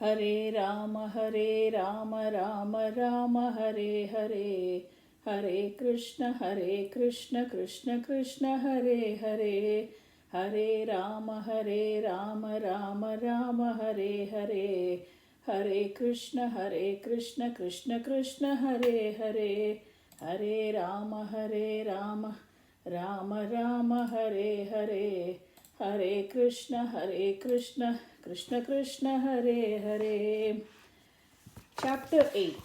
Hare Rama Rama Rama Hare Hare, Hare Krishna Krishna Krishna Hare Hare, Hare Rama Rama Rama Hare Hare, Hare Krishna Krishna Krishna Hare Hare, Hare Rama Rama Hare Hare, Hare Krishna Krishna Krishna Hare Hare. Chapter 8.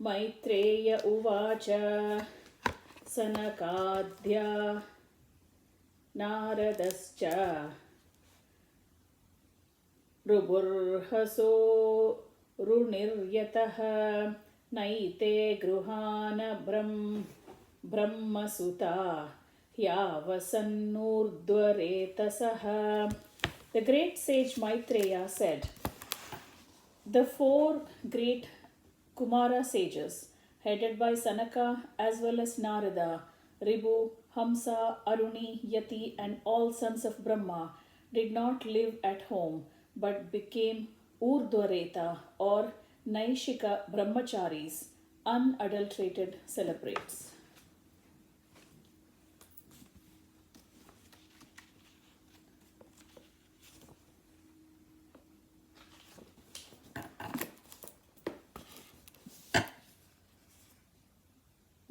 Maitreya Uvacha Sanakadhya Naradascha Ruburhaso Runiryataha Naite Gruhana Brahmasuta Hyavasannurdvaretasaha. The great sage Maitreya said, the four great Kumara sages, headed by Sanaka as well as Narada, Ribu, Hamsa, Aruni, Yati, and all sons of Brahma, did not live at home but became Urdhvareta or Naishika Brahmacharis, unadulterated celebrates.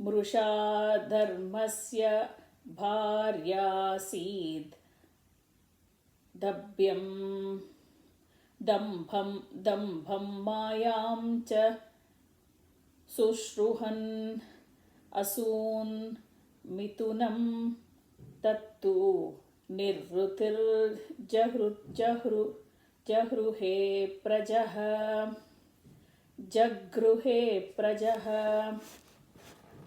Mrusha dharmasya bharyasid dabhyam dambham mayam cha sushruhan asun mitunam tattu nirrutir jagruhe prajaha.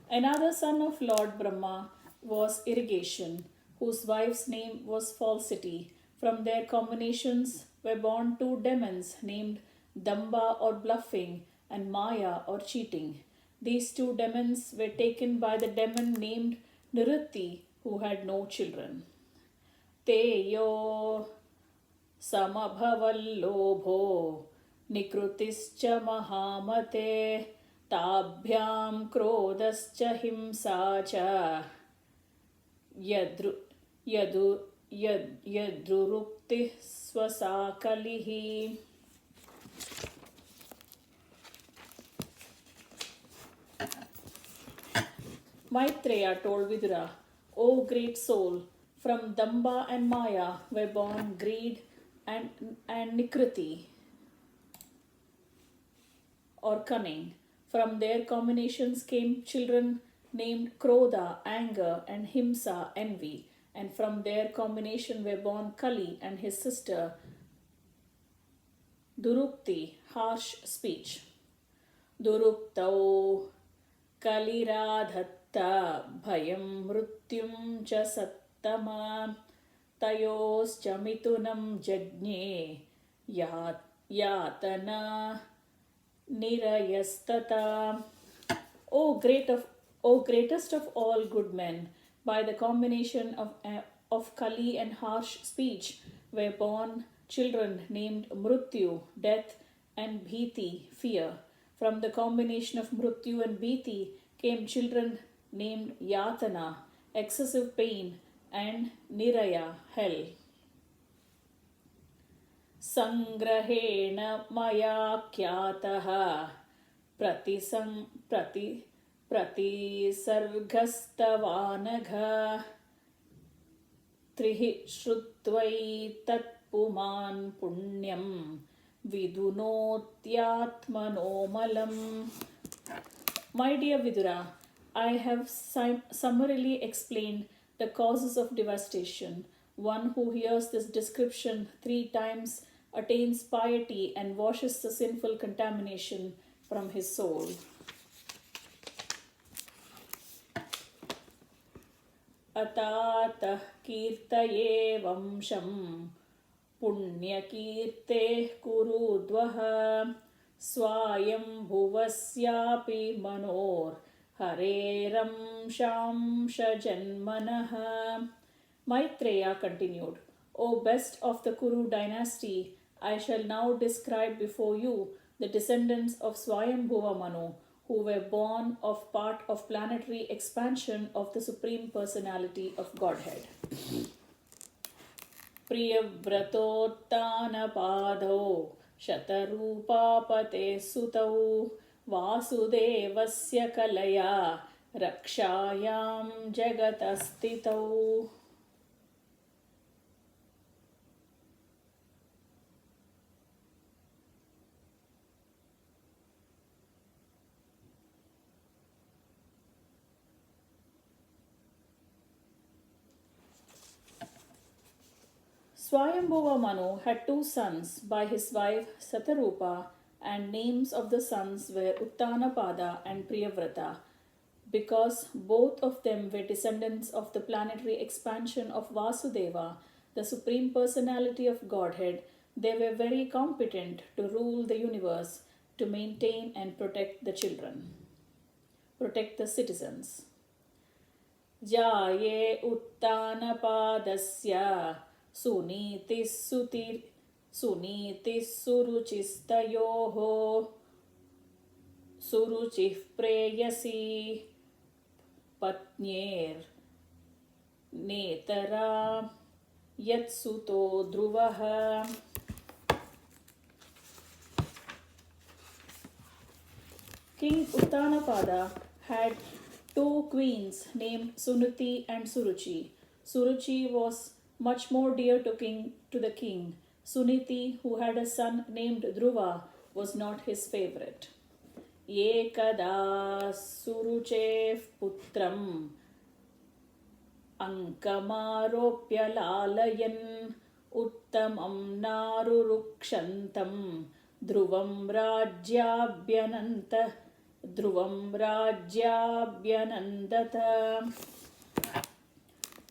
Another son of Lord Brahma was Irrigation, whose wife's name was Falsity. From their combinations were born two demons named Damba or Bluffing and Maya or Cheating. These two demons were taken by the demon named Nirutti, who had no children. Teyo samabhavallobho nikrutischa mahamate ताभ्यां क्रोधश्च हिंसा च यद्रुक्तिः स्वसाकलिः. Maitreya told Vidura, O great soul, from Damba and Maya were born greed and Nikriti or cunning. From their combinations came children named Krodha, anger, and Himsa, envy. And from their combination were born Kali and his sister Durukti, harsh speech. Duruktau Kaliradhatta Bhayam Mrutyum cha Sattama Tayoscha Mitunam Jagne Yatana Nirayastata. O greatest of all good men, by the combination of Kali and harsh speech were born children named Mrutyu, death, and Bhiti, fear. From the combination of Mrutyu and Bhiti came children named Yatana, excessive pain, and Niraya, hell. Sangrahena maya khyataha pratisargastavanagha trihi shrutvai tatpuman punyam vidunotyatmanomalam. My dear Vidura, I have summarily explained the causes of devastation. One who hears this description 3 times attains piety and washes the sinful contamination from his soul. Atatah kirtaye vamsham punyakirteh kurudvaha swayam bhuvasyapi manor Hareram Shamsha Janmanaha. Maitreya continued, O best of the Kuru dynasty, I shall now describe before you the descendants of Swayambhuva Manu, who were born of part of planetary expansion of the Supreme Personality of Godhead. Priyavratottanapadho Shatarupapate Sutau Vasudevasya Kalaya Rakshayam Jagatastitau. Swayambhuva Manu had two sons by his wife Satarupa, and names of the sons were Uttanapada and Priyavrata. Because both of them were descendants of the planetary expansion of Vasudeva, the Supreme Personality of Godhead, they were very competent to rule the universe, to maintain and protect the citizens. Jaye Uttanapadasya Sunitisuruchistayoho Suruchih Preyasi Patnyer Netara Yatsuto Dhruvaha. King Uttanapada had two queens named Suniti and Suruchi. Suruchi was much more dear to the king. Suniti, who had a son named Dhruva, was not his favorite. Ekada Suruchev Putram Ankamaropya Lalayan Uttamam Narurukshantam Dhruvam Rajyabhyanandata.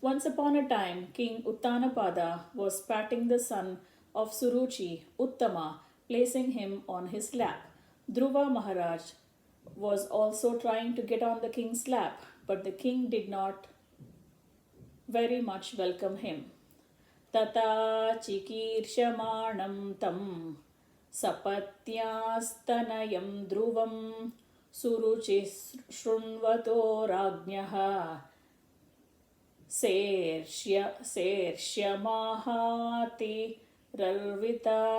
Once upon a time, King Uttanapada was patting the son of Suruchi, Uttama, placing him on his lap. Dhruva Maharaja was also trying to get on the king's lap, but the king did not very much welcome him. Tata chikirshamanam tam sapatyastanayam dhruvam suruchis shrunvato rajnyaha Sershya Mahati Garvita.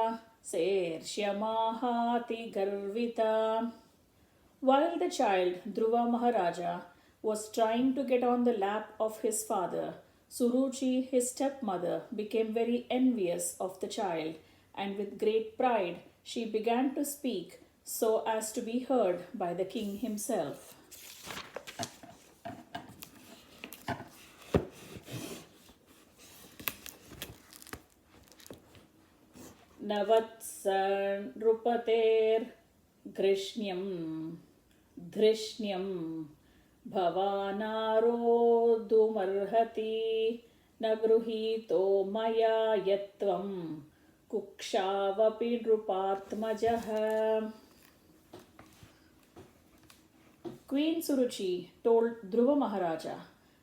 While the child, Dhruva Maharaja, was trying to get on the lap of his father, Suruchi, his stepmother, became very envious of the child, and with great pride she began to speak so as to be heard by the king himself. Navatsan Rupater Grishnyam Bhavanaro Dumarhati Nagruhito Maya Yatvam Kukshavapi Drupatmajaha. Queen Suruchi told Dhruva Maharaja,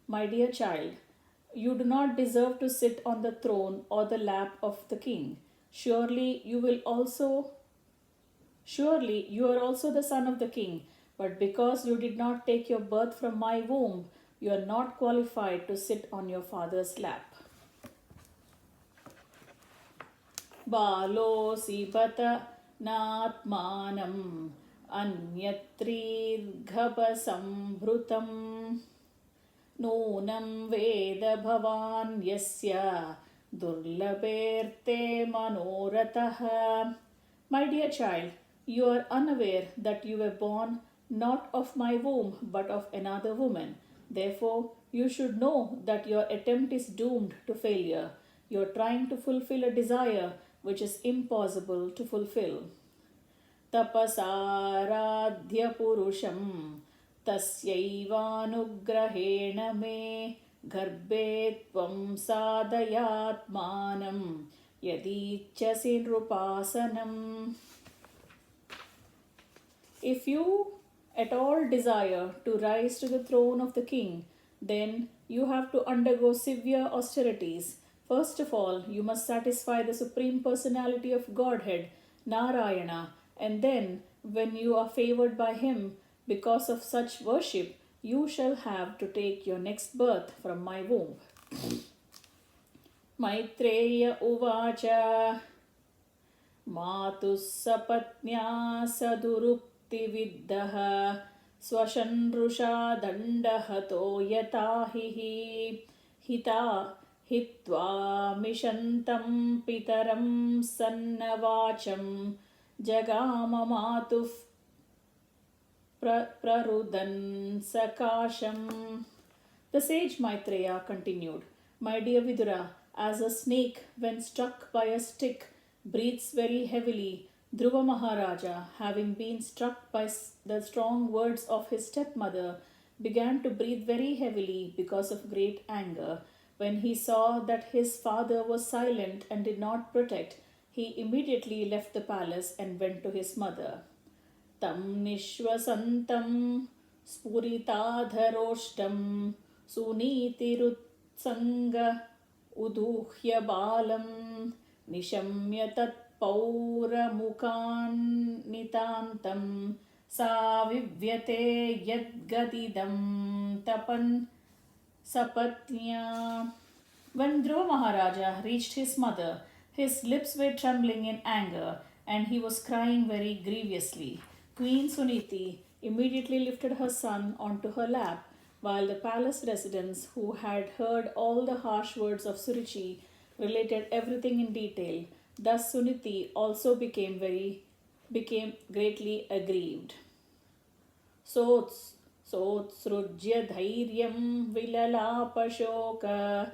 My dear child, you do not deserve to sit on the throne or the lap of the king. Surely you are also the son of the king, but because you did not take your birth from my womb, you are not qualified to sit on your father's lap. Balosi bata natmanam anyatrirghabasambhrutam Nunam veda bhavan yasya durlaberte manoratah. My dear child, you are unaware that you were born not of my womb but of another woman. Therefore, you should know that your attempt is doomed to failure. You are trying to fulfill a desire which is impossible to fulfill. Tapasaradhya purusham tasyaivanugrahena me garbhe tvam sadayatmanam yadichasi nrupasanam. If you at all desire to rise to the throne of the king, then you have to undergo severe austerities. First of all, you must satisfy the Supreme Personality of Godhead, Narayana, and then, when you are favored by him because of such worship, you shall have to take your next birth from my womb. Maitreya Uvacha Matus sapatnya saduruktividdha swashanrusha dandahato yatahihi hita hitva mishantam pitaram sannavacham jagama matuf prarudan sakasham. The sage Maitreya continued, My dear Vidura, as a snake, when struck by a stick, breathes very heavily, Dhruva Maharaja, having been struck by the strong words of his stepmother, began to breathe very heavily because of great anger. When he saw that his father was silent and did not protect, he immediately left the palace and went to his mother. Tam nishwasantam spuritadharoshtam sunitirutsanga uduhya balam nishamya tat pauramukan nitantam sa vivyate yadgadidam tapan sapatnya. When Dhruva Maharaja reached his mother, his lips were trembling in anger and he was crying very grievously. Queen Suniti immediately lifted her son onto her lap, while the palace residents, who had heard all the harsh words of Suruchi, related everything in detail. Thus Suniti also became greatly aggrieved. Sotsrujya dhairyam vilalapashoka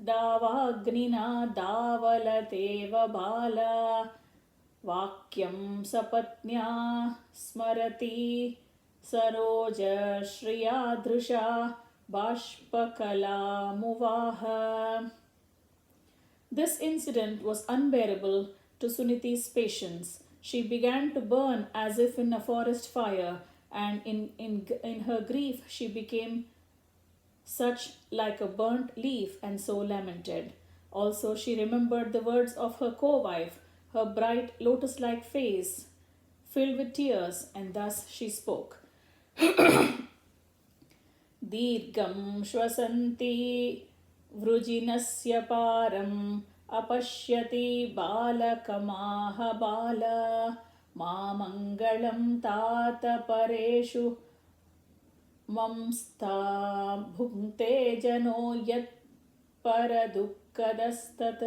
davagnina davalateva bala vakyam sapatnya smarati saroja shriyadrusha bashpakala muvaha. This incident was unbearable to Suniti's patience. She began to burn as if in a forest fire, and in her grief she became such like a burnt leaf and so lamented. Also she remembered the words of her co-wife, her bright lotus-like face filled with tears, and thus she spoke. Dirgam shwasanti vrujinasya param apashyati balakamaha bala mamangalam tata pareshu mamsta bhukte jano yat paradukkadastat.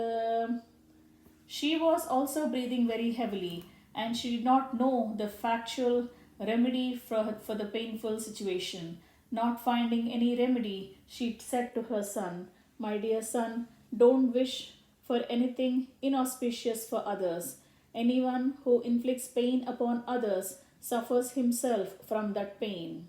She was also breathing very heavily, and she did not know the factual remedy for the painful situation. Not finding any remedy, she said to her son, My dear son, don't wish for anything inauspicious for others. Anyone who inflicts pain upon others suffers himself from that pain.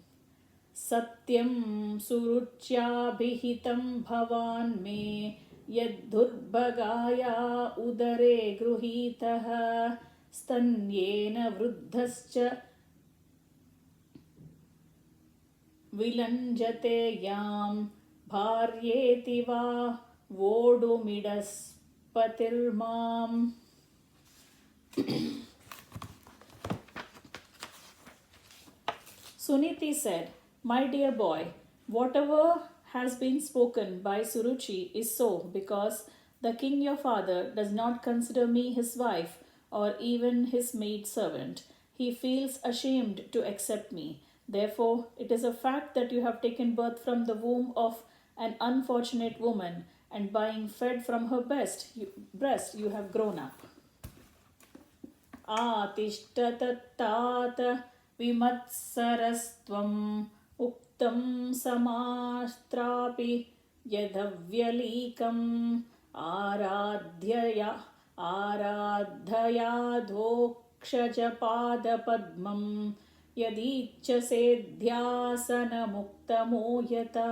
Satyam suruchya bhihitam bhavan me yadhurbhagaya udare gruhitaha stanyena vruddhascha vilanjate yam bharyeti va vodumidas patirmam. Suniti said, My dear boy, whatever has been spoken by Suruchi is so because the king your father does not consider me his wife or even his maid servant. He feels ashamed to accept me. Therefore, it is a fact that you have taken birth from the womb of an unfortunate woman, and being fed from her breast, you have grown up. Atishtatat vimatsarastvam uktam samastrapi yadhavyalekam aradhaya dhokshajapada yadichchasedhyasana muktamoyata.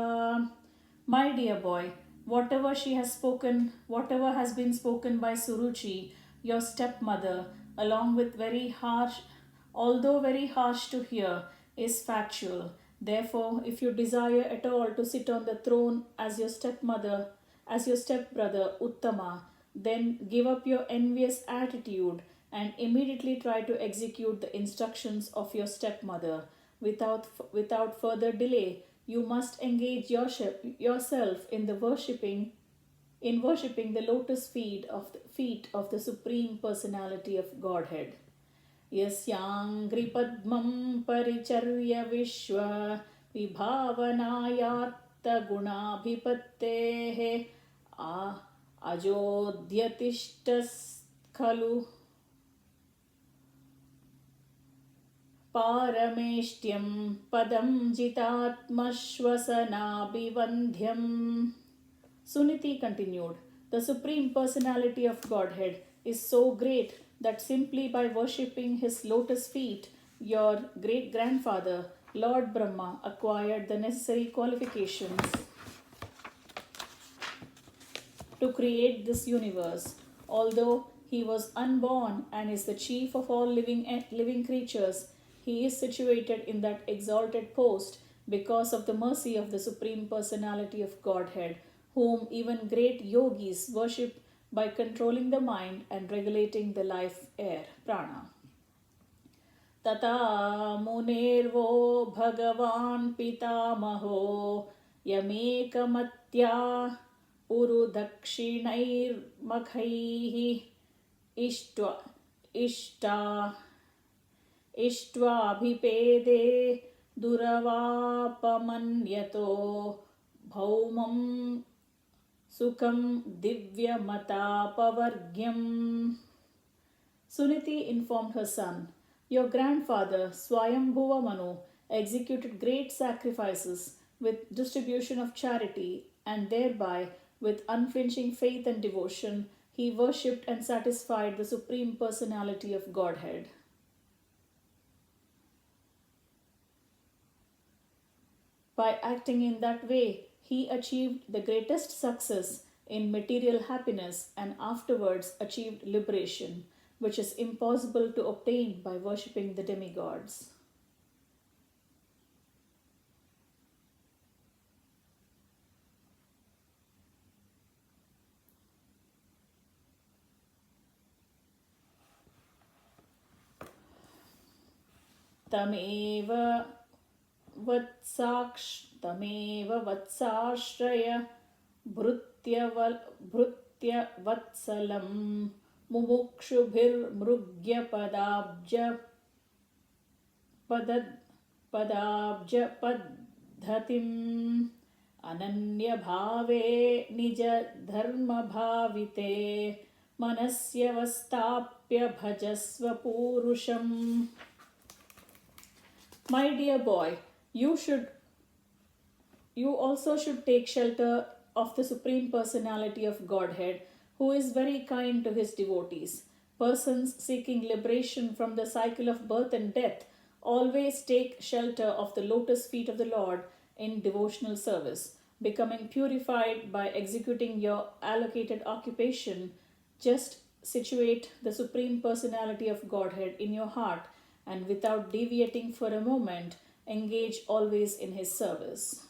My dear boy, whatever has been spoken by Suruchi, your stepmother, along with very harsh although very harsh to hear, is factual. Therefore, if you desire at all to sit on the throne as your stepmother, as your stepbrother Uttama, then give up your envious attitude and immediately try to execute the instructions of your stepmother. Without further delay, you must engage yourself in worshipping the lotus feet of the Supreme Personality of Godhead. Yasyanghripadmam paricharya vishwa vibhavanayatta gunabhipattehe ajodhyatishtas khalu parameshtyam padam jitatmashvasanabhivandhyam. Suniti continued, the Supreme Personality of Godhead is so great that simply by worshipping his lotus feet, your great grandfather, Lord Brahma, acquired the necessary qualifications to create this universe. Although he was unborn and is the chief of all living creatures, he is situated in that exalted post because of the mercy of the Supreme Personality of Godhead, whom even great yogis worship by controlling the mind and regulating the life air, prana. Tata munirvo bhagavan pitamaho yamekamatya urudakshinaiर्मखैः इष्टा इष्ट्वाभिपेदे दुरवापमन्यतो भौमं सुखं divyamatapavargyam. Suniti informed her son, your grandfather Swayambhuva Manu executed great sacrifices with distribution of charity, and thereby, with unflinching faith and devotion, he worshipped and satisfied the Supreme Personality of Godhead. By acting in that way, he achieved the greatest success in material happiness and afterwards achieved liberation, which is impossible to obtain by worshipping the demigods. Tameva vatsashraya bhrutya vatsalam mumukshubhir mrugya padabja padhatim ananya bhave nija dharma bhavite manasya vastapya bhajasva purusham. My dear boy, you also should take shelter of the Supreme Personality of Godhead, who is very kind to his devotees. Persons seeking liberation from the cycle of birth and death always take shelter of the lotus feet of the Lord in devotional service. Becoming purified by executing your allocated occupation, just situate the Supreme Personality of Godhead in your heart and without deviating for a moment, engage always in his service.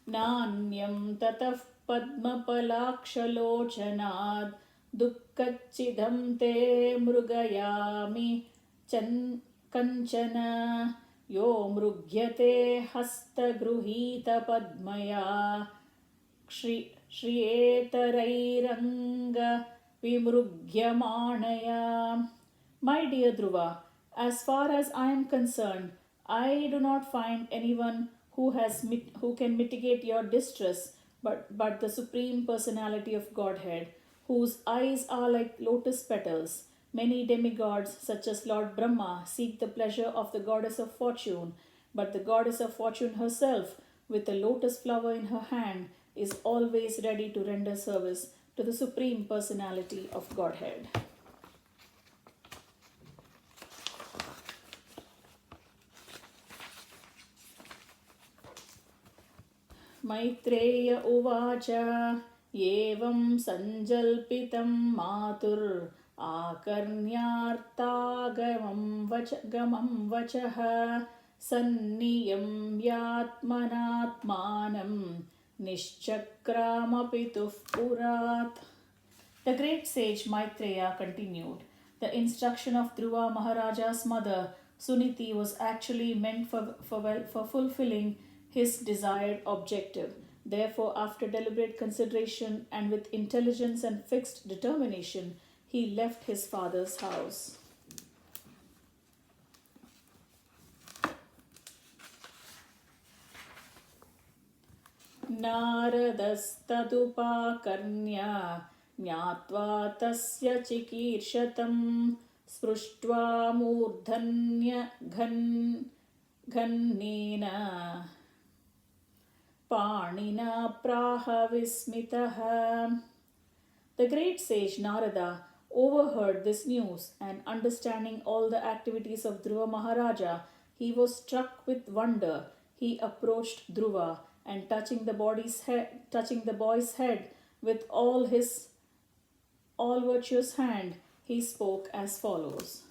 नान्यं ततः पद्मपलाक्षलोचनाद् दुःखच्चिदं ते मृगयामि कञ्चन यो मृग्यते हस्तगृहीतपद्मया श्रियेतरैरङ्गविमृग्यमाणया. My dear Dhruva, as far as I am concerned, I do not find anyone who can mitigate your distress but the Supreme Personality of Godhead, whose eyes are like lotus petals. Many demigods, such as Lord Brahma, seek the pleasure of the goddess of fortune, but the goddess of fortune herself, with a lotus flower in her hand, is always ready to render service to the Supreme Personality of Godhead. Maitreya उवाच एवं सञ्जल्पितं मातुर् आकर्ण्यार्तागमं वचः सन्नियम्यात्मनात्मानं निश्चक्रामपितुः पुरात्. The great sage Maitreya continued, the instruction of Dhruva Maharaja's mother Suniti was actually meant for fulfilling his desired objective. Therefore, after deliberate consideration and with intelligence and fixed determination, he left his father's house. नारदस्तदुपाकर्ण्य ज्ञात्वा तस्य चिकीर्षतं स्पृष्ट्वा मूर्धन्यघन्नेन पाणिना प्राह विस्मितः. The great sage Narada overheard this news, and understanding all the activities of Dhruva Maharaja, he was struck with wonder. He approached Dhruva and touching the boy's head with all virtuous hand, he spoke as follows.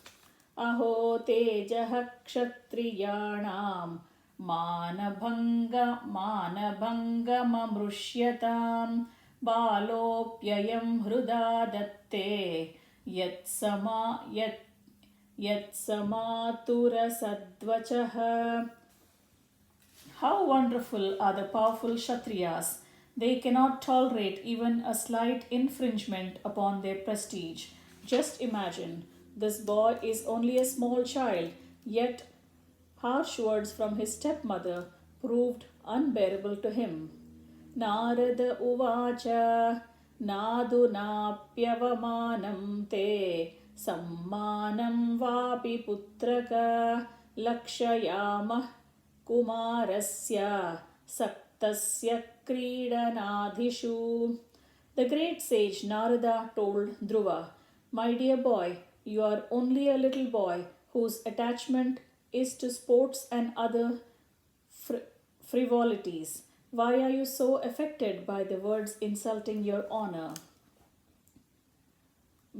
Aho tejah kshatriyanam manabhangamamrushyatam balopyayam hruda datte yatsamatura sadvachah. How wonderful are the powerful Kshatriyas! They cannot tolerate even a slight infringement upon their prestige. Just imagine, this boy is only a small child, yet harsh words from his stepmother proved unbearable to him. Narada uvacha nadunapyavamanam te sammanam vapi putraka lakshayamah kumarasya saktasya kridanadhishu. The great sage Narada told Dhruva, "My dear boy, you are only a little boy whose attachment is to sports and other frivolities. Why are you so affected by the words insulting your honor?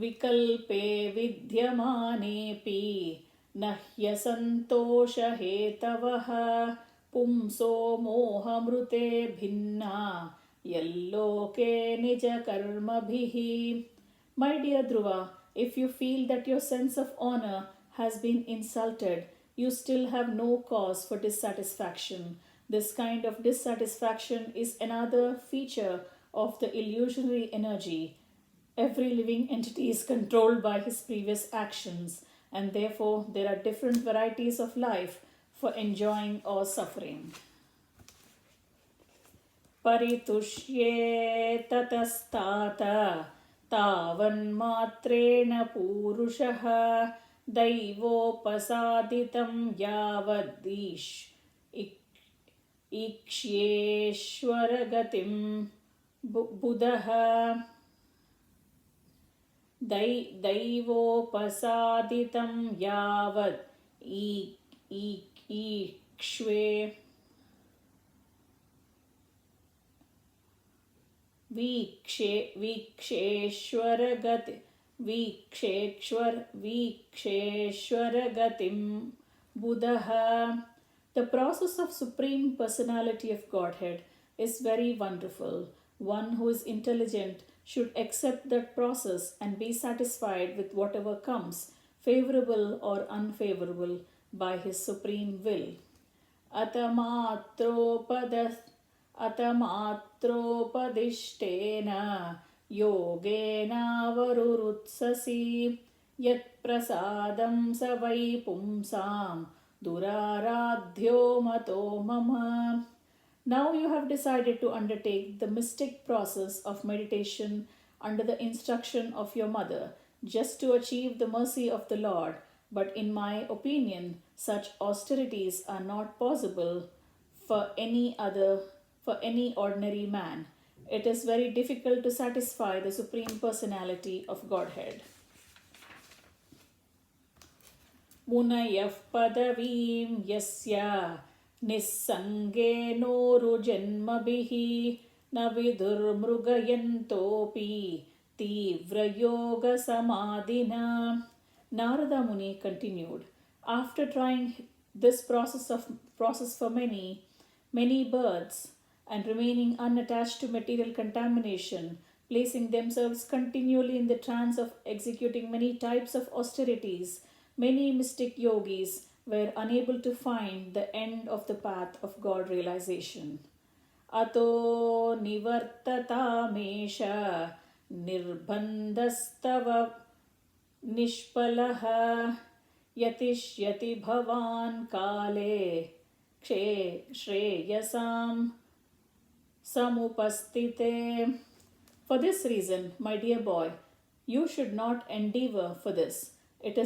Vikalpe vidyamanepi nahya santosha hetavaha pumso mohamrute bhinna yalloke nija karma bhihi." My dear Dhruva, if you feel that your sense of honor has been insulted, you still have no cause for dissatisfaction. This kind of dissatisfaction is another feature of the illusionary energy. Every living entity is controlled by his previous actions, and therefore there are different varieties of life for enjoying or suffering. Paritushye tatastata tavanmatrena purushah daivopasaditam yavadish iksheshwaragatim buddha daivopasaditam yavad ikshve viksheshwaragatim buddha. The process of Supreme Personality of Godhead is very wonderful. One who is intelligent should accept that process and be satisfied with whatever comes, favorable or unfavorable, by his supreme will. Atamatropadishtena yogena varurutsasi yat prasadam savai pumsam duraradhyo mato mama. Now you have decided to undertake the mystic process of meditation under the instruction of your mother. just to achieve the mercy of the Lord, but in my opinion, such austerities are not possible for any ordinary man. It is very difficult to satisfy the Supreme Personality of Godhead. मुनयः पदवीं यस्य निस्सङ्गेनोरुजन्मभिः न विदुर्मृगयन्तोऽपि तीव्रयोगसमाधिना. Narada Muni continued, after trying this process for many births and remaining unattached to material contamination, placing themselves continually in the trance of executing many types of austerities, many mystic yogis were unable to find the end of the path of God realization. Ato nivartatamesha nirbandhastava nishpalaha yatishyati bhavan kale shreyasam samupastite. For this reason, my dear boy, you should not endeavor for this. It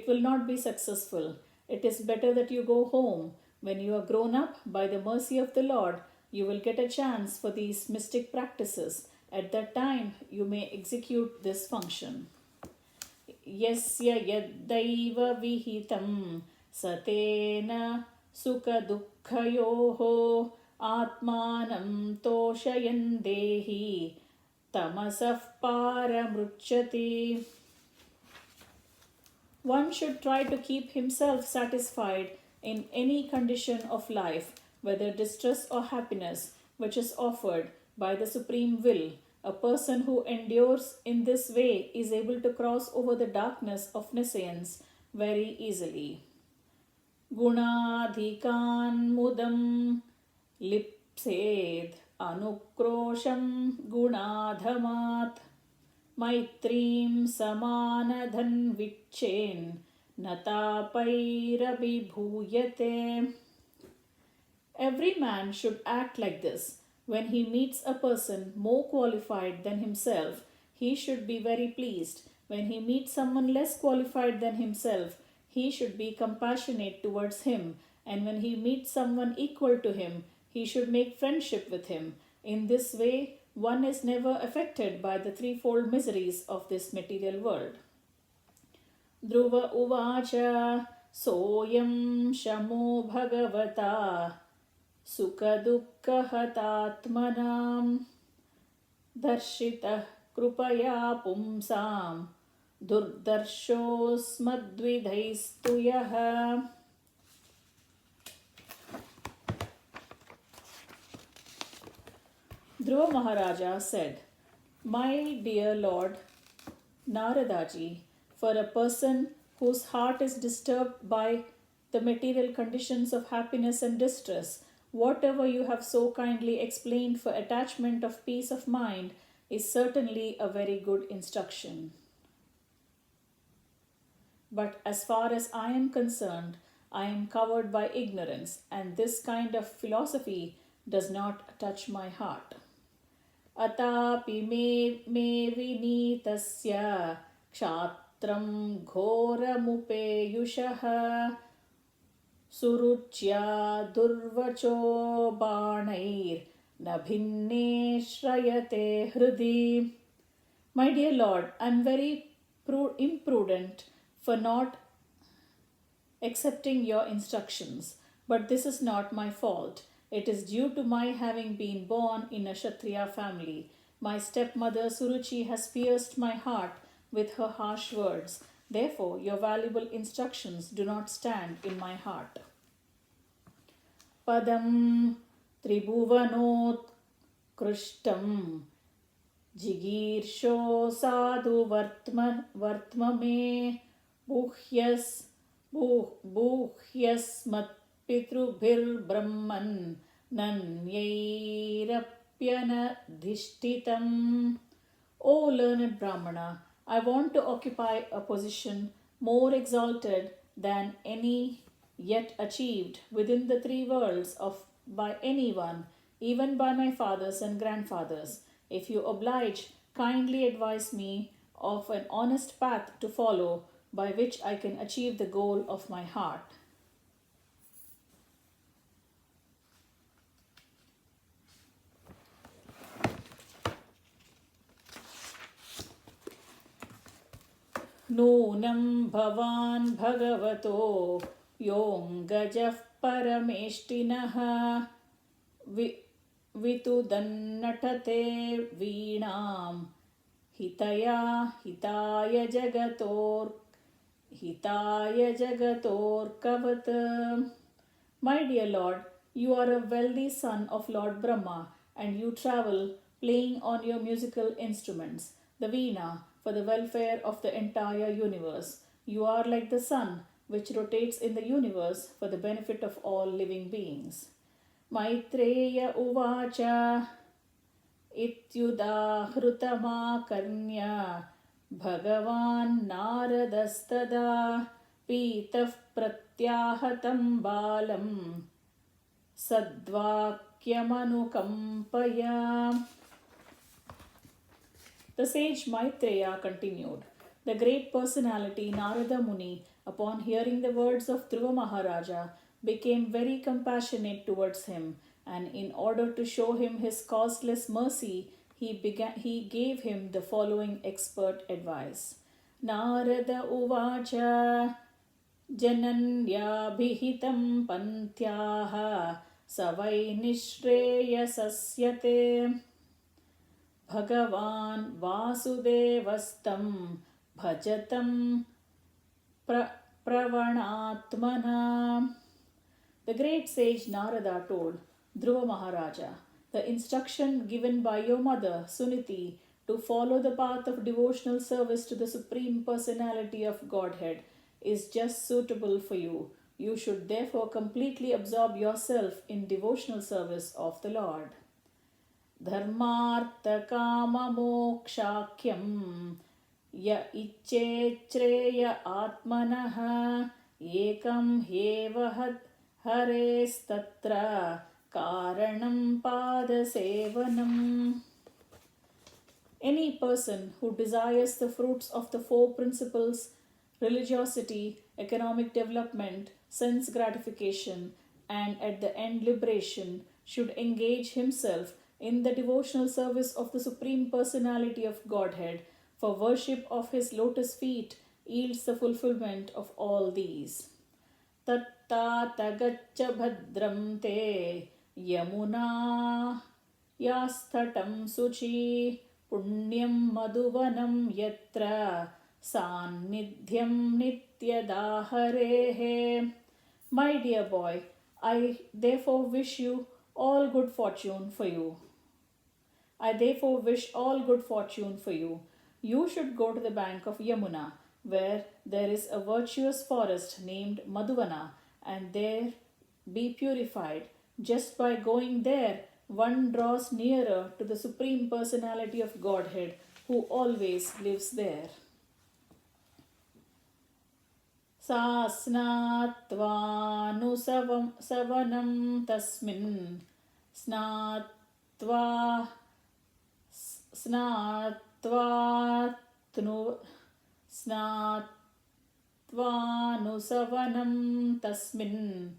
will not be successful. It is better that you go home. When you are grown up, by the mercy of the Lord, you will get a chance for these mystic practices. At that time, you may execute this function. Yasya yaddaiva vihitam satena sukha dukkhayoho atmanam toshayan dehi tamasah paramruchyati. One should try to keep himself satisfied in any condition of life, whether distress or happiness, which is offered by the Supreme Will. A person who endures in this way is able to cross over the darkness of nescience very easily. Gunadhikan mudam lipsed anukrosham gunadhamat maitrim samanadhan vichen natapairabhibhuyate. Every man should act like this. When he meets a person more qualified than himself, he should be very pleased. When he meets someone less qualified than himself, he should be compassionate towards him. And when he meets someone equal to him, he should make friendship with him. In this way, one is never affected by the threefold miseries of this material world. Dhruva uvacha soyam shamo bhagavata sukha dukkha hatatmanam darshitah krupaya pumsam durdarshosmadvidhaistuyah. Dhruva Maharaja said, my dear Lord Naradaji, for a person whose heart is disturbed by the material conditions of happiness and distress, whatever you have so kindly explained for attachment of peace of mind is certainly a very good instruction. But as far as I am concerned, I am covered by ignorance, and this kind of philosophy does not touch my heart. Atapi me vinitasya kshatram ghoramupeyushaha suruchya durvacho banair nabhinne shrayate hridi. My dear Lord, I am very imprudent for not accepting your instructions, but this is not my fault. It is due to my having been born in a Kshatriya family. My stepmother Suruchi has pierced my heart with her harsh words. Therefore, your valuable instructions do not stand in my heart. Padam tribhuvanot krishtam jigirsho sadhu vartmame buhyasmat pitrubhir brahman nanyairapyanadhishtitam. O learned Brahmana, I want to occupy a position more exalted than any yet achieved within the three worlds by anyone, even by my fathers and grandfathers. If you oblige, kindly advise me of an honest path to follow by which I can achieve the goal of my heart. नूनं भवान् भगवतो योऽङ्गजः परमेष्टिनः वितुदन्नटते वीणां हिताय जगतोर्कवत्. My dear Lord, you are a wealthy son of Lord Brahma, and you travel playing on your musical instruments, the veena, for the welfare of the entire universe. You are like the sun, which rotates in the universe for the benefit of all living beings. Maitreya uvacha इत्युदाहृतमाकर्ण्य भगवान् नारदस्तदा पीतः प्रत्याहतं बालं सद्वाक्यमनुकम्पया. The sage Maitreya continued. The great personality Narada Muni, upon hearing the words of Dhruva Maharaja, became very compassionate towards him, and in order to show him his causeless mercy, he gave him the following expert advice. Narada uvacha jananyabhihitam pantyaha savai nishreyasasya Bhagavan Vasudevastam Bhajatam Pravanatmana. The great sage Narada told Dhruva Maharaja, the instruction given by your mother Suniti to follow the path of devotional service to the Supreme Personality of Godhead is just suitable for you. You should therefore completely absorb yourself in devotional service of the Lord. Dharmarthakamamokshakhyam ya icchechreya atmanah ekam heva harestatra karanam padasevanam. Any person who desires the fruits of the four principles, religiosity, economic development, sense gratification, and at the end liberation, should engage himself in the devotional service of the Supreme Personality of Godhead, for worship of his lotus feet yields the fulfillment of all these. Tattatagaccha bhadram te yamuna yastatam suchi punyam madhuvanam yatra sannidhyam nityadaharehe. My dear boy, I therefore wish all good fortune for you. You should go to the bank of Yamuna, where there is a virtuous forest named Madhuvana, and there be purified. Just by going there, one draws nearer to the Supreme Personality of Godhead, who always lives there. Sasnatvanusavanam tasmin snatvanusavanam tasmin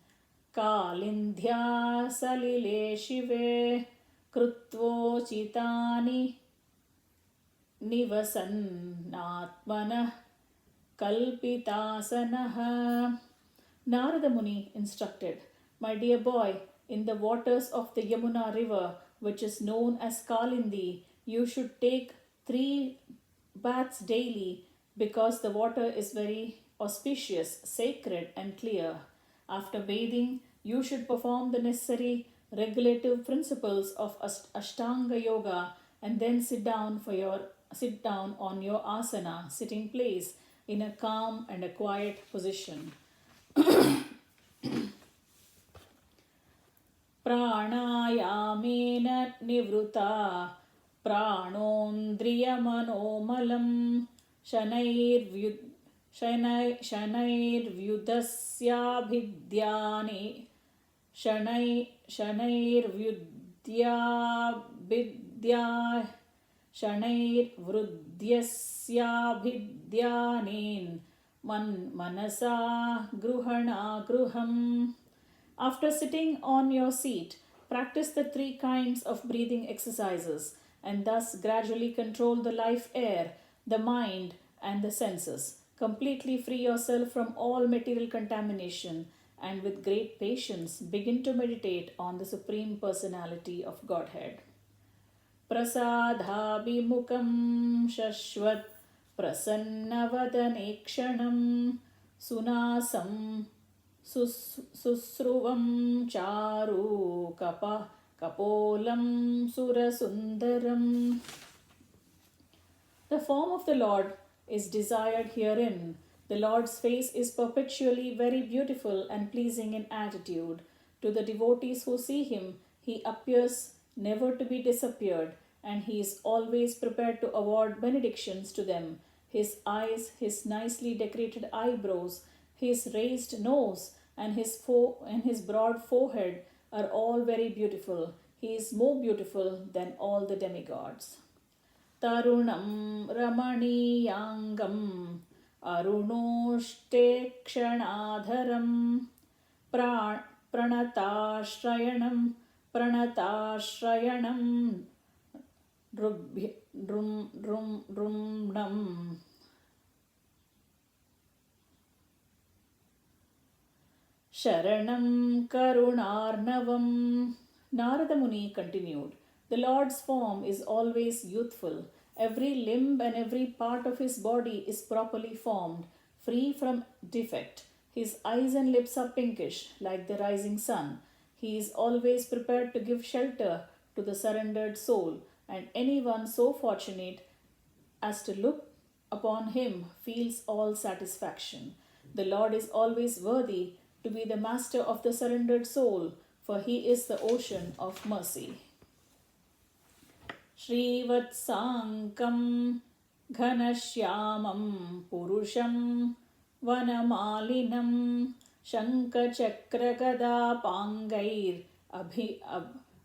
kalindhya salile shive krutvochitani nivasannatmanah kalpitasanah. Narada Muni instructed, my dear boy, in the waters of the Yamuna river, which is known as Kalindi, you should take 3 baths daily, because the water is very auspicious, sacred, and clear. After bathing, you should perform the necessary regulative principles of Ashtanga Yoga and then sit down on your asana, sitting place, in a calm and a quiet position. Pranayamena nivruta pranondriyamanomalam Shanair Vrudyasyaabhidyanin Manasa Gruhana Gruham. After sitting on your seat, practice the three kinds of breathing exercises and thus gradually control the life air, the mind, and the senses. Completely free yourself from all material contamination and with great patience begin to meditate on the Supreme Personality of Godhead. प्रसादाभिमुखं शश्वत् प्रसन्नवदनेक्षणं सुनासं सुश्रुवं चारु कपोलं सुरसुन्दरम्. The form of the Lord is desired herein. The Lord's face is perpetually very beautiful and pleasing in attitude. To the devotees who see him, he appears never to be disappeared, and he is always prepared to award benedictions to them. His eyes, his nicely decorated eyebrows, his raised nose, and his broad forehead are all very beautiful. He is more beautiful than all the demigods. Tarunam Ramaniyangam Arunoshtekshanaadharam Pranatashrayanam Drumnam. Sharanam Karunarnavam. Narada Muni continued, the Lord's form is always youthful. Every limb and every part of his body is properly formed, free from defect. His eyes and lips are pinkish, like the rising sun. He is always prepared to give shelter to the surrendered soul, and anyone so fortunate as to look upon him feels all satisfaction. The Lord is always worthy to be the master of the surrendered soul, for he is the ocean of mercy. Shrivatsankam Ghanashyamam Purusham Vanamalinam Shankachakra Pangair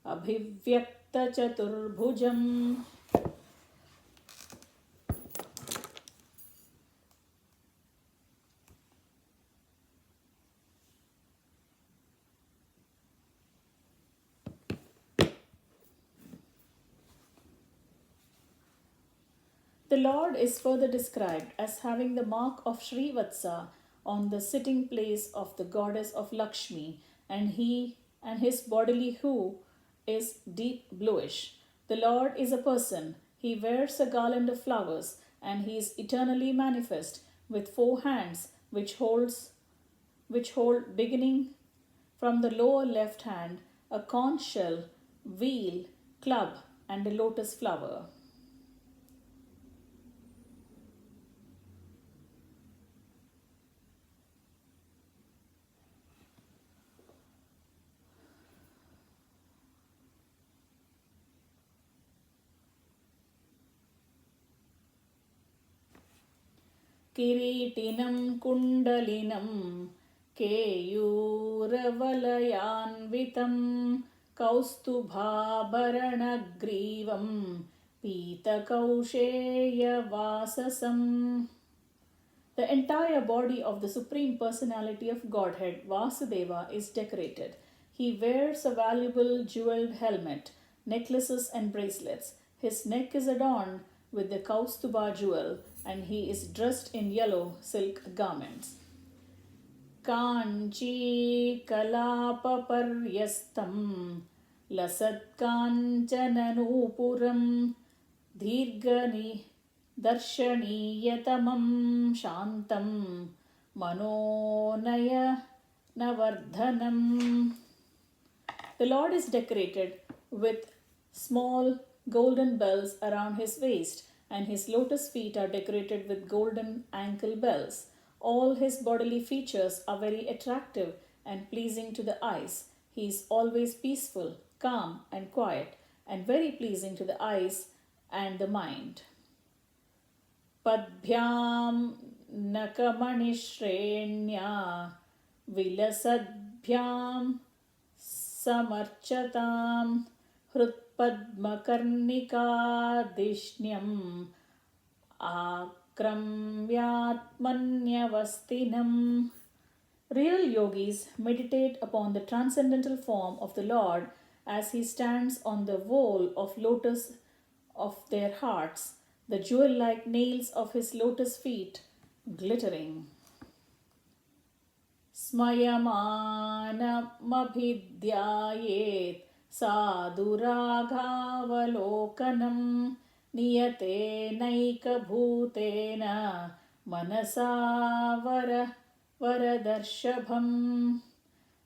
Abhivyakta Chaturbhujam. The Lord is further described as having the mark of Srivatsa on the sitting place of the goddess of Lakshmi, and his bodily hue is deep bluish. The Lord is a person. He wears a garland of flowers, and he is eternally manifest with 4 hands which hold beginning from the lower left hand a conch shell, wheel, club, and a lotus flower. Kiritinam kundalinam Keyuravalayannvitam Kaustubhabaranagrivam Pitakausheya Vasasam. The entire body of the Supreme Personality of Godhead, Vasudeva, is decorated. He wears a valuable jeweled helmet, necklaces, and bracelets. His neck is adorned with the Kaustuba jewel, and he is dressed in yellow silk garments. Kanchi Kalapaparyastam Lasat Kanchananupuram Dirgani Darshaniyatamam Shantam Manonaya Navardhanam. The Lord is decorated with small golden bells around his waist, and his lotus feet are decorated with golden ankle bells. All his bodily features are very attractive and pleasing to the eyes. He is always peaceful, calm, and quiet, and very pleasing to the eyes and the mind. Padbhyam Nakamanishreenya Vilasadbhyam Samarchatam padmakarnikadishnyam akramyatmanyavastinam. Real yogis meditate upon the transcendental form of the Lord as he stands on the wall of lotus of their hearts, the jewel like nails of his lotus feet glittering. Smayamanamabhidyayet saduraghavalokanam niyate naikabhutena manasa varadarshabham.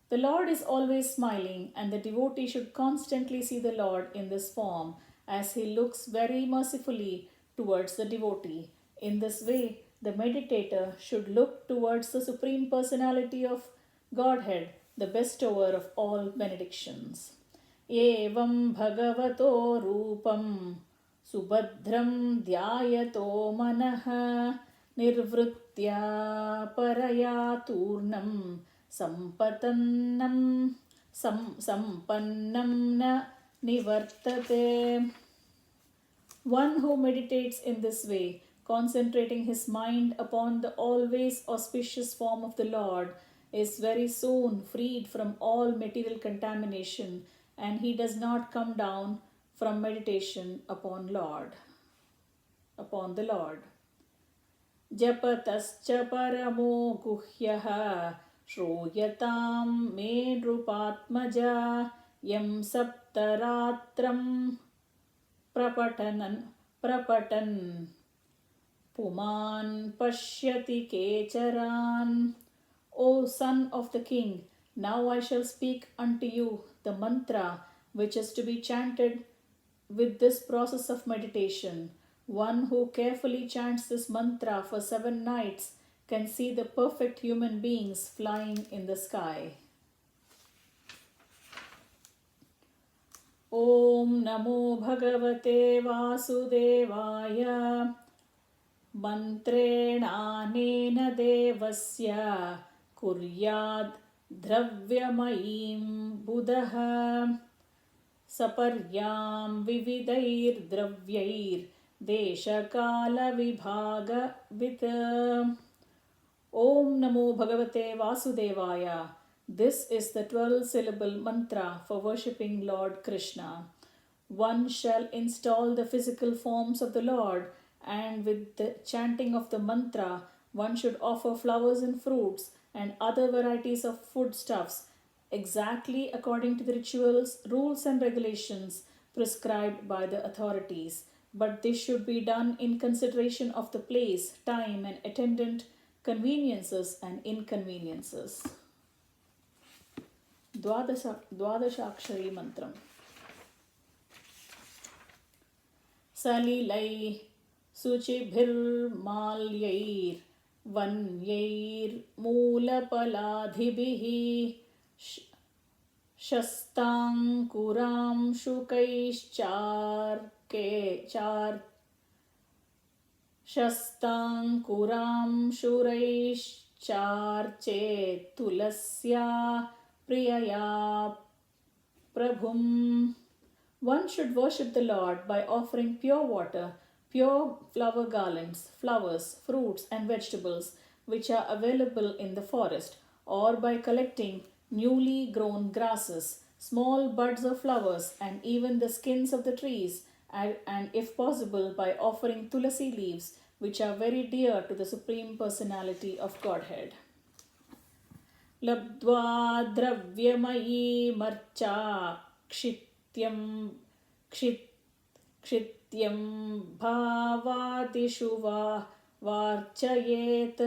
The Lord is always smiling, and the devotee should constantly see the Lord in this form as he looks very mercifully towards the devotee. In this way, the meditator should look towards the Supreme Personality of Godhead, the bestower of all benedictions. Evam bhagavato rupam subhadram dhyayato manaha nirvritya paraya turnam sampannam na nivartate. One who meditates in this way, concentrating his mind upon the always auspicious form of the Lord, is very soon freed from all material contamination, and he does not come down from meditation upon the Lord. Japatascha paramo guhyaha shruyatam me nrupatmaja yam saptaratram prapatan puman pashyati kecharan. O son of the king, now I shall speak unto you the mantra which is to be chanted with this process of meditation. One who carefully chants this mantra for 7 nights can see the perfect human beings flying in the sky. Om Namo Bhagavate Vasudevaya. Mantrenanena devasya kuryad dravyamaim buddha saparyam vividair dravyair deshakala vibhaga vit. Om Namo Bhagavate Vasudevaya. This is the 12-syllable mantra for worshipping Lord Krishna. One shall install the physical forms of the Lord, and with the chanting of the mantra, one should offer flowers and fruits and other varieties of foodstuffs exactly according to the rituals, rules, and regulations prescribed by the authorities. But this should be done in consideration of the place, time, and attendant conveniences and inconveniences. Dvadashakshari mantram. Salilai suchibhirmalyair vanyair moolapaladhibihi shastankuram shuraishcharche tulasya priyaya prabhum. One should worship the Lord by offering pure water, pure flower garlands, flowers, fruits, and vegetables which are available in the forest, or by collecting newly grown grasses, small buds of flowers, and even the skins of the trees, and if possible, by offering tulasi leaves, which are very dear to the Supreme Personality of Godhead. Labdva dravyamayi marcha kshityam bhavatishu varchayet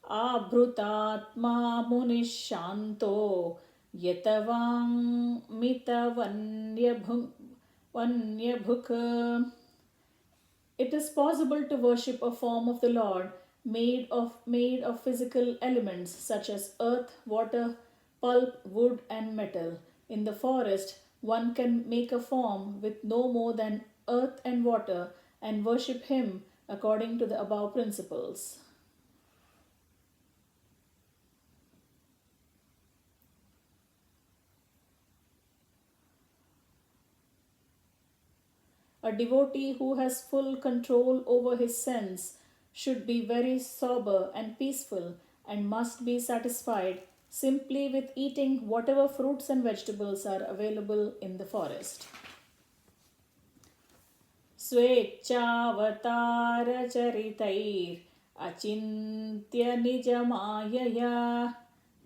abhrutatma munishanto yatavang mitavanyabhuk. It is possible to worship a form of the Lord made of physical elements such as earth, water, pulp, wood, and metal. In the forest, one can make a form with no more than earth and water and worship him according to the above principles. A devotee who has full control over his sense should be very sober and peaceful and must be satisfied simply with eating whatever fruits and vegetables are available in the forest. स्वेच्छावतारचरितैर् अचिन्त्य निजमायया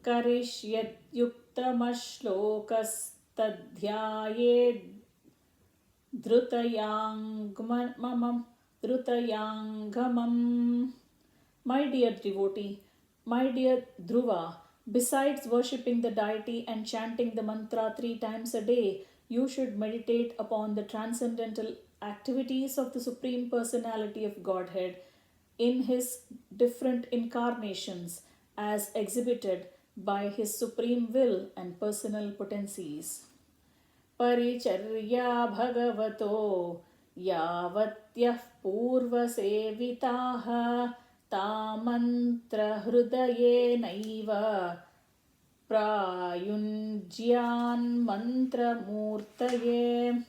करिष्यत्युक्तमश्लोकस्तध्यायेद् धृतयांगमम्. My dear devotee, my dear Dhruva, besides worshipping the deity and chanting the mantra 3 times a day, you should meditate upon the transcendental activities of the Supreme Personality of Godhead in his different incarnations as exhibited by his supreme will and personal potencies. परिचर्या भगवतो यावत्यः पूर्वसेविताः तामन्त्रहृदयेनैव प्रायुञ्ज्यान्मन्त्रमूर्तये.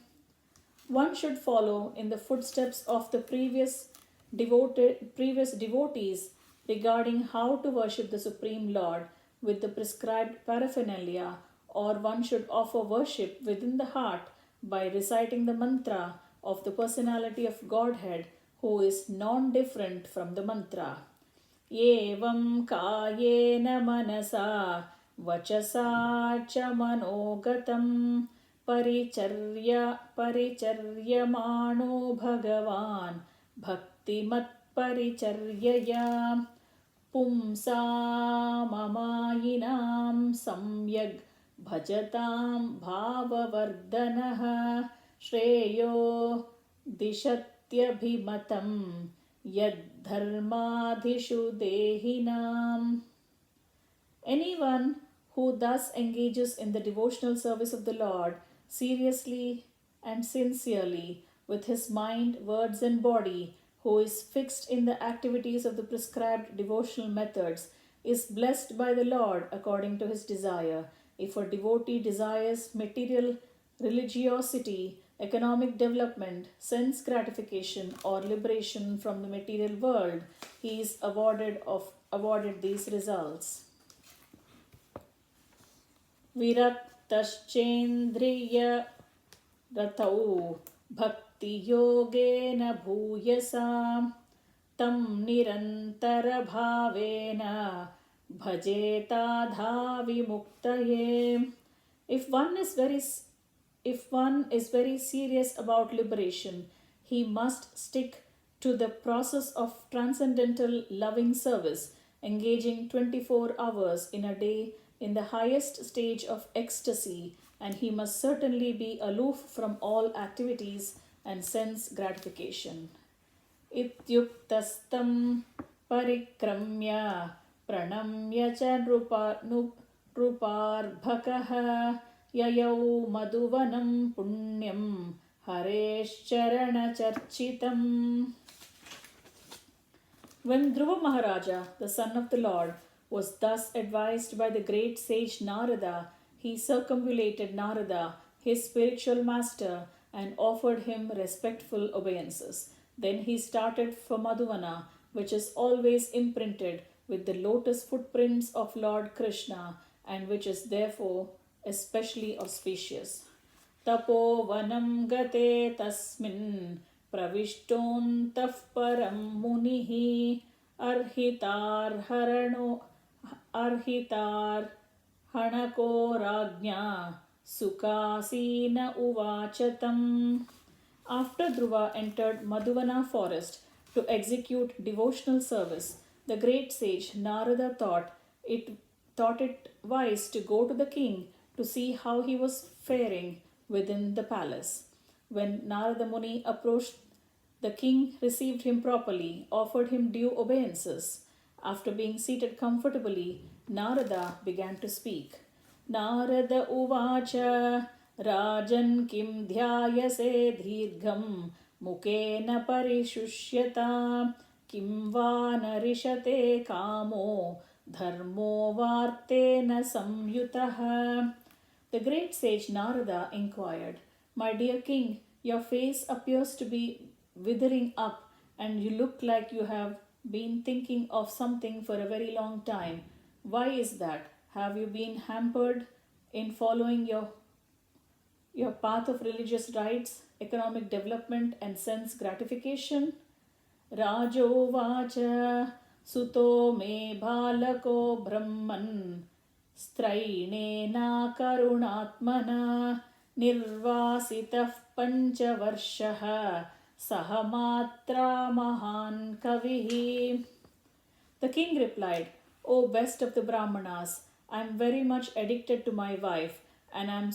One should follow in the footsteps of the previous devotees regarding how to worship the Supreme Lord with the prescribed paraphernalia, or one should offer worship within the heart by reciting the mantra of the personality of Godhead, who is non-different from the mantra. Evam kayena manasa vachasa cha manogatam परिचर्यमाणो भगवान् भक्तिमत्परिचर्यया पुंसाममायिनां सम्यग् भजतां भाववर्धनः श्रेयो दिशत्यभिमतं यद्धर्माधिषु देहिनाम्. Anyone who thus engages in the devotional service of the Lord seriously and sincerely with his mind, words, and body, who is fixed in the activities of the prescribed devotional methods, is blessed by the Lord according to his desire. If a devotee desires material religiosity, economic development, sense gratification, or liberation from the material world, he is awarded these results. विरक्तश्चेन्द्रिय रतौ भक्तियोगेन भूयसा तं निरन्तरभावेन भजेताधा विमुक्तये. If one is very serious about liberation, he must stick to the process of transcendental loving service, engaging 24 hours in a day in the highest stage of ecstasy, and he must certainly be aloof from all activities and sense gratification. Ityuktastam parikramya pranamya cha nruparbhakah yayau madhuvanam punyam hareshcharana charchitam. When Dhruva Maharaja, the son of the Lord, was thus advised by the great sage Narada, he circumambulated Narada, his spiritual master, and offered him respectful obeisances. Then he started for Madhuvana, which is always imprinted with the lotus footprints of Lord Krishna, and which is therefore especially auspicious. Tapo vanam gate tasmin pravishtontah param munihi arhitar hanako rajna sukasina uvachatam. After Dhruva entered Madhuvana forest to execute devotional service, the great sage Narada thought it wise to go to the king to see how he was faring within the palace. When Narada Muni approached, the king received him properly, offered him due obeisances. After being seated comfortably, Narada began to speak. Narada uvacha rajan kim dhyayase dhirgham mukena parishushyata kim va narishate kamo dharmo vartena samyutah. The great sage Narada inquired, "My dear king, Your face appears to be withering up, and you look like you have been thinking of something for a very long time. Why is that? Have you been hampered in following your path of religious rites, economic development, and sense gratification? Rajovacha suto me bhalako brahman straiणेना करुणात्मना निर्वासितः पञ्चवर्षः सह मात्रा महान् कविः. The king replied, O best of the Brahmanas, I am very much addicted to my wife, and I am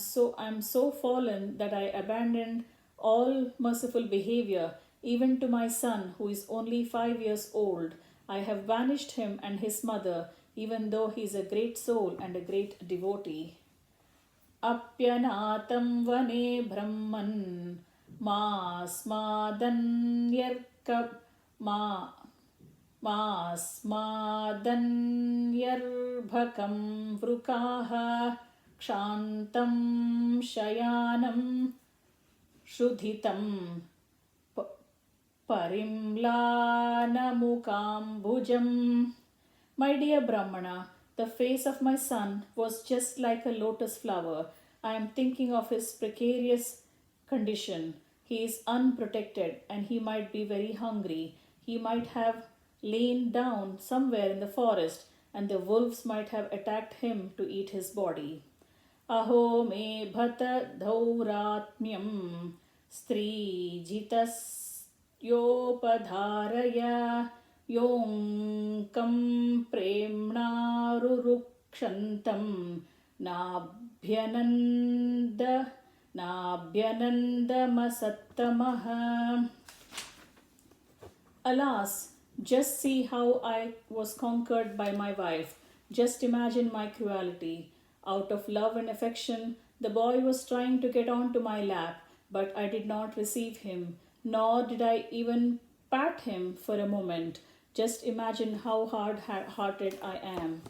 so fallen that I abandoned all merciful behavior, even to my son, who is only 5 years old. I have banished him and his mother, even though he is a great soul and a great devotee. Apyanatam vane brahman masmadanyarka ma Masmadanyarbhakam vrukaha kshantam shayanam shrudhitam parimlanamukam bhujam. My dear Brahmana, the face of my son was just like a lotus flower. I am thinking of his precarious condition. He is unprotected and he might be very hungry. He might have lain down somewhere in the forest, and the wolves might have attacked him to eat his body. Aho me bhata dhauratmyam stri jitasyopadharaya yonkam premna rurukshantam nabhyanandamasattamaha. Alas, just see how I was conquered by my wife. Just imagine my cruelty. Out of love and affection, the boy was trying to get onto my lap, but I did not receive him, nor did I even pat him for a moment. Just imagine how hard-hearted I am.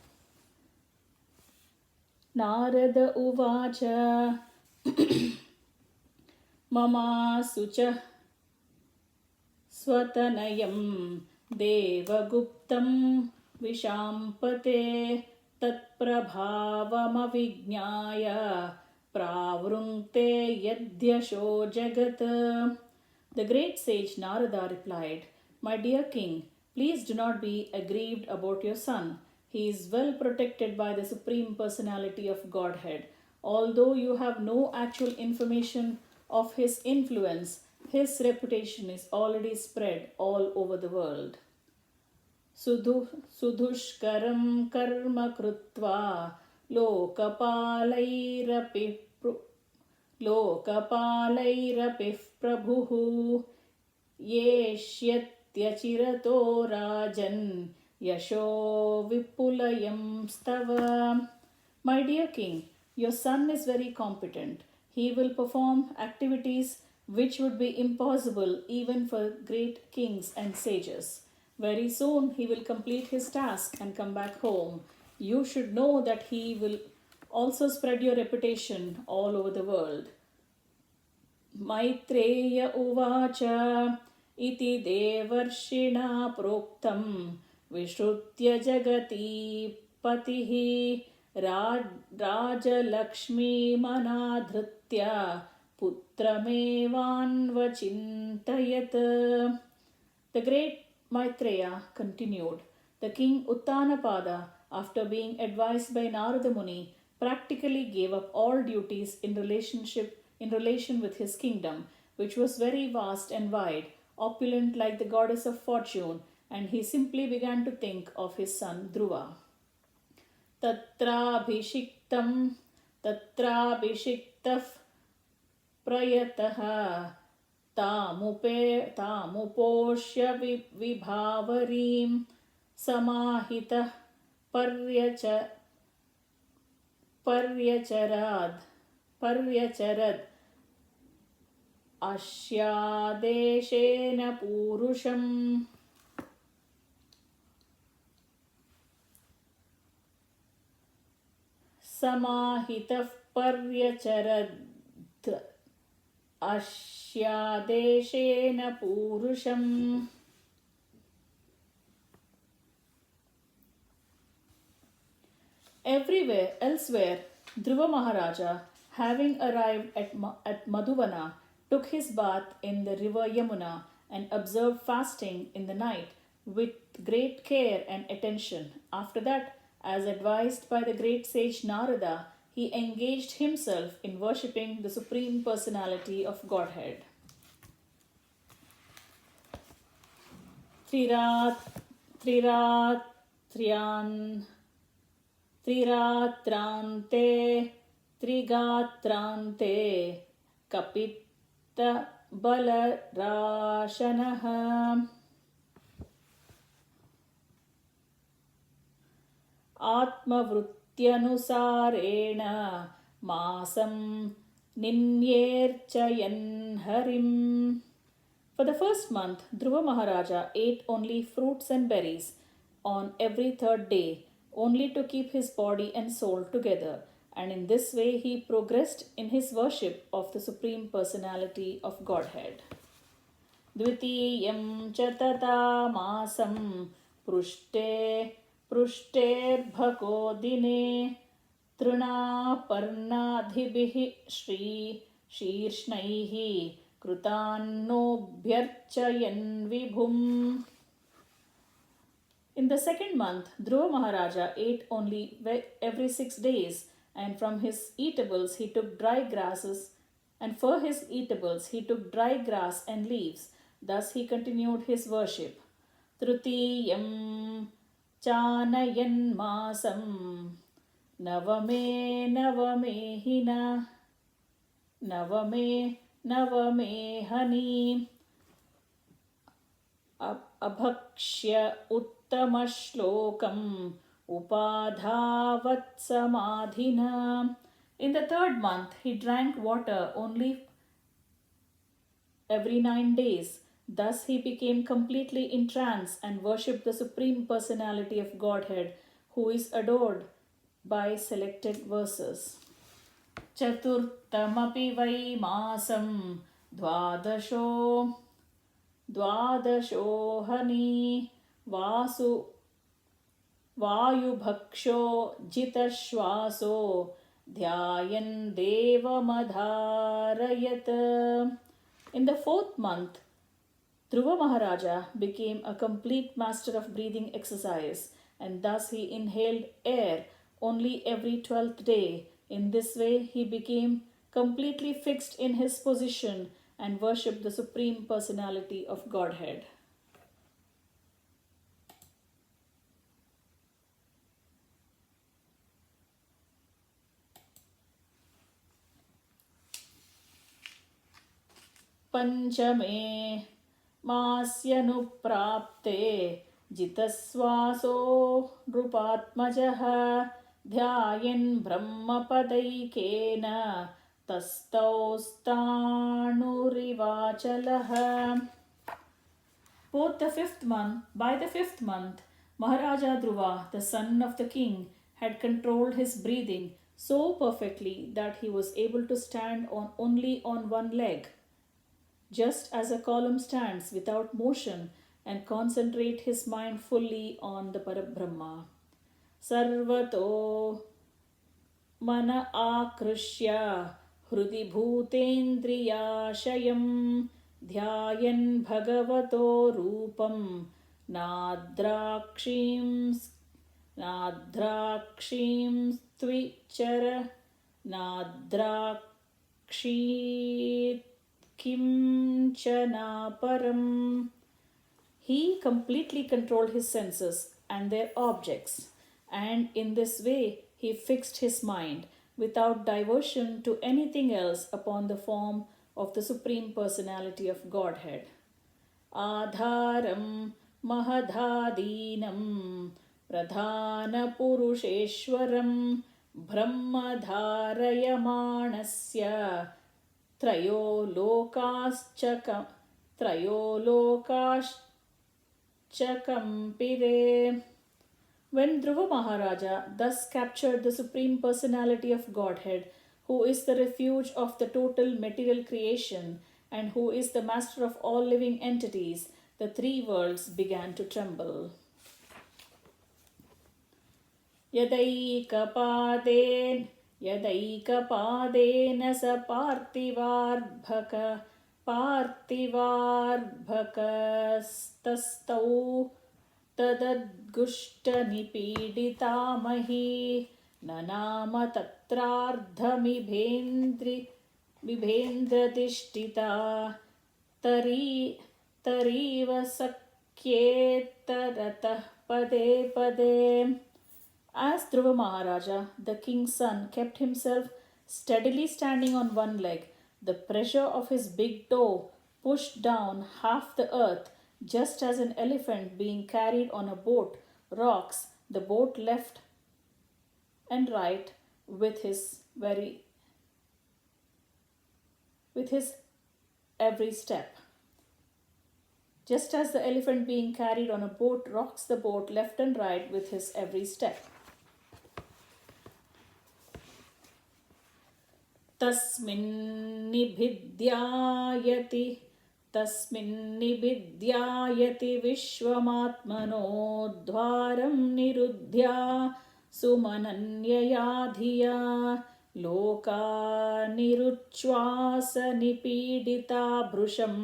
Narada uvacha mama sucha swatanayam devaguptam vishampate tatprabhavamavijñāya pravrungte yadyasho jagat. The great sage Narada replied, My dear king, please do not be aggrieved about your son. He is well protected by the Supreme Personality of Godhead. Although you have no actual information of his influence, his reputation is already spread all over the world. Sudhushkaram karma krutva lokapalairapih prabhuhu yeshyatyachirato rajan yasho vipulayam stava. My dear king, your son is very competent. He will perform activities which would be impossible even for great kings and sages. Very soon he will complete his task and come back home. You should know that he will also spread your reputation all over the world. Maitreya uvacha iti devarshina proktam vishrutya jagati patihi rajalakshmi manadhritya putramevanvachintayat. The great Maitreya continued, the king Uttanapada, after being advised by Narada Muni, practically gave up all duties in relation with his kingdom, which was very vast and wide, opulent like the goddess of fortune, and he simply began to think of his son Dhruva. Tatrabhishiktav prayatah tamuposhya vibhavarim samahitah paryacharad ashyadeshena purusham. Samahitah paryacharad अस्यादेशेन पूरुषम्. Everywhere elsewhere, Dhruva Maharaja, having arrived at Madhuvana, took his bath in the river Yamuna and observed fasting in the night with great care and attention. After that, as advised by the great sage Narada, he engaged himself in worshipping the Supreme Personality of Godhead. Trirat, trirat, trian. त्रिरात्रान्ते त्रिगात्रान्ते कपित्तबलराशनः. आत्मवृत्त्यनुसारेण मासं निन्येर्चयन् हरिम्. For the first month, Dhruva Maharaja ate only fruits and berries on every third day, only to keep his body and soul together, and in this way he progressed in his worship of the Supreme Personality of Godhead. Dvitiyam chatata masam prushterbhako dine trinaparnadhibihi shri shiršnaihi krutannobhyarchayan vibhum. In the second month, Dhruva Maharaja ate only every 6 days, and from his eatables he took dry grasses, and for his eatables he took dry grass and leaves. Thus he continued his worship. Trutiyam chanayan masam navame hina navame hani abhakshya uttamashlokam upadhavat samadhina. In the third month, he drank water only every 9 days. Thus he became completely in trance and worshipped the Supreme Personality of Godhead, who is adored by selected verses. Chaturtamapi vai masam dvadasho hani vayubhaksho jitashvaso dhyayan devamadharayat. In the fourth month, Dhruva Maharaja became a complete master of breathing exercise, and thus he inhaled air only every 12th day. In this way, he became completely fixed in his position and worshipped the Supreme Personality of Godhead. Panchame Masyanuprapte Jitasvaso Drupatmajaha Dhyayan Brahmapadaikena Tastaustanurivachalaha. By the fifth month, Maharaja Dhruva, the son of the king, had controlled his breathing so perfectly that he was able to stand only on one leg, just as a column stands without motion, and concentrate his mind fully on the Parabrahma. Sarvato mana akrishya hrudi bhutendriyashayam dhyayan bhagavato rupam nadrakshim tvichara nadrakshit kimchana param. He completely controlled his senses and their objects, and in this way he fixed his mind without diversion to anything else upon the form of the Supreme Personality of Godhead. Adharam mahadadinam pradhana purusheshwaram brahmadharayamanasya trayo lokaschakampire. When Dhruva Maharaja thus captured the Supreme Personality of Godhead, who is the refuge of the total material creation, and who is the master of all living entities, the three worlds began to tremble. यदैकपादेन स पार्थिवार्भकस्तस्थौ तदद्गुष्टनिपीडिता मही न नाम तत्रार्धमिभेन्द्रदिष्टिता तरीव सख्येतरतः पदे पदे. As Dhruva Maharaja, the king's son, kept himself steadily standing on one leg, the pressure of his big toe pushed down half the earth, just as an elephant being carried on a boat rocks the boat left and right with his every step. Just as the elephant being carried on a boat rocks the boat left and right with his every step. तस्मिन्निभिद्यायति विश्वमात्मनो द्वारं निरुध्या सुमनन्यया धिया लोकानिरुच्छ्वासनिपीडिता भृशं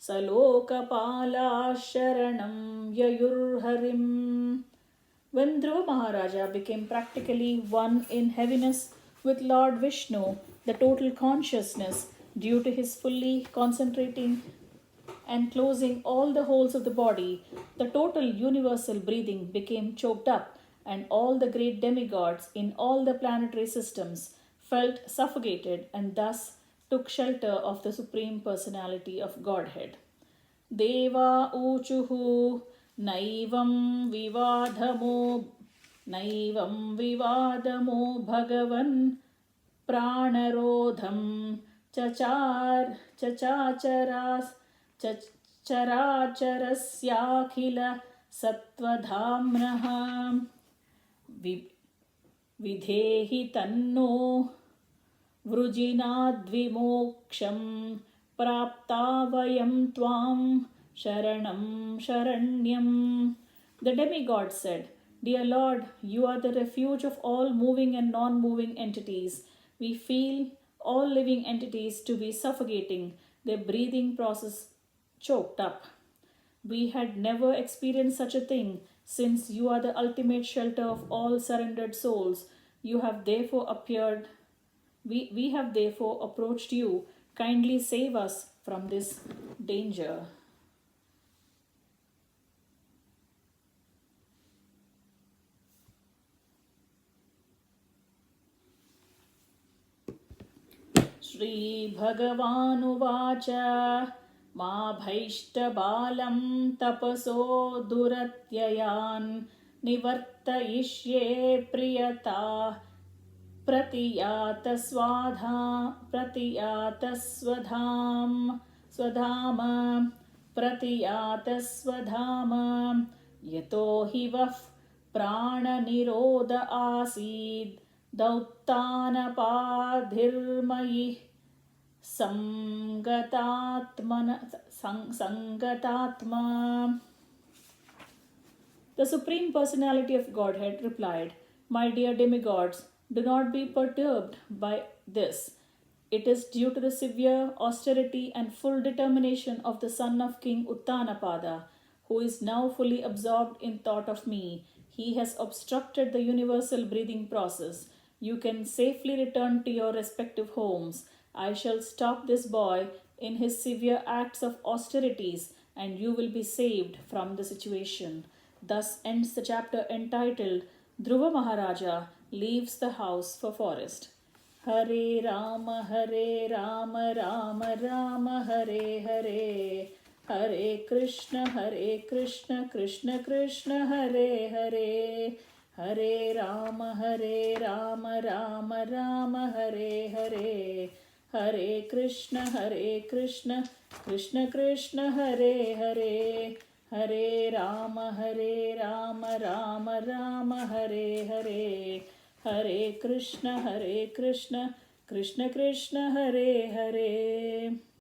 स लोकपाला शरणं ययुर्हरिम्. When Dhruva Maharaja became practically one in heaviness with Lord Vishnu, the total consciousness, due to his fully concentrating and closing all the holes of the body, the total universal breathing became choked up, and all the great demigods in all the planetary systems felt suffocated and thus took shelter of the Supreme Personality of Godhead. Deva uchuhu naivam vivadamo bhagavan प्राणरोधं चराचरस्याखिल सत्त्वधाम्नः विधेहि तन्नो वृजिनाद्विमोक्षं प्राप्ता वयं त्वां शरणं शरण्यं. The demigod said, Dear Lord, you are the refuge of all moving and non-moving entities. We feel all living entities to be suffocating, their breathing process choked up. We had never experienced such a thing, since you are the ultimate shelter of all surrendered souls. You have therefore appeared. We have therefore approached you. Kindly save us from this danger. श्रीभगवानुवाच मा भैष्टबालं तपसो दुरत्ययान् निवर्तयिष्ये प्रियता प्रतियातस्वधाम यतो हि वः प्राणनिरोध आसीद् दौत्तानपाधिर्मयि sangatatma. The Supreme Personality of Godhead replied, My dear demigods, do not be perturbed by this. It is due to the severe austerity and full determination of the son of King Uttanapada, who is now fully absorbed in thought of me. He has obstructed the universal breathing process. You can safely return to your respective homes. I shall stop this boy in his severe acts of austerities, and you will be saved from the situation. Thus ends the chapter entitled Dhruva Maharaja Leaves the House for Forest. Hare Rama, Rama Rama, Hare Hare. Hare Krishna, Krishna Krishna, Hare Hare. Hare Rama, Rama Rama, Hare Hare. Hare Krishna, Krishna Krishna, Hare Hare. Hare Rama, Rama Rama, Hare Hare. Hare Krishna, Krishna Krishna Krishna Hare Hare.